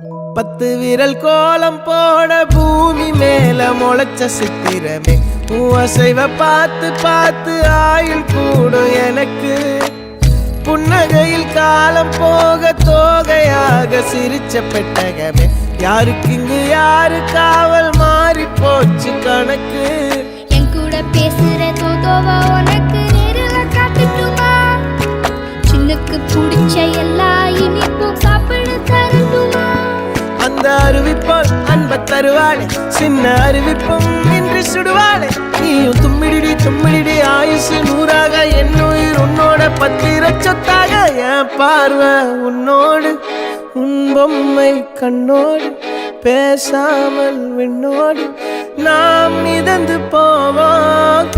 10 விரல் கோலம் போட பூமி மேல முளைச்ச சித்திரமே அசைவ பார்த்து பார்த்து ஆயுள் கூடும் எனக்கு புன்னகையில் காலம் போக தோகையாக சிரிச்ச பெட்டகமே யாருக்கு இங்கு யாரு காவல் மாறி போச்சு கணக்கு என் கூட பேசுற தோதோவா உனக்கு நேரில் காட்டுட்டுமா சின்னுக்கு பிடிச்ச எல்லா இனிப்பும் சாப்பிட தரட்டுமா அந்த அறிவிப்பால் அன்ப தருவாளே சின்ன அறிவிப்பும் இன்று சுடுவாளே நீயும் தும்மிடி தும்மிடி ஆயுசு 100ஆக என் உயிர் உன்னோட 10 சொத்தாக என் பார்வை உன்னோடு உன் பொம்மை கண்ணோடு பேசாமல் விண்ணோடு நாம் மிதந்து போவோம்.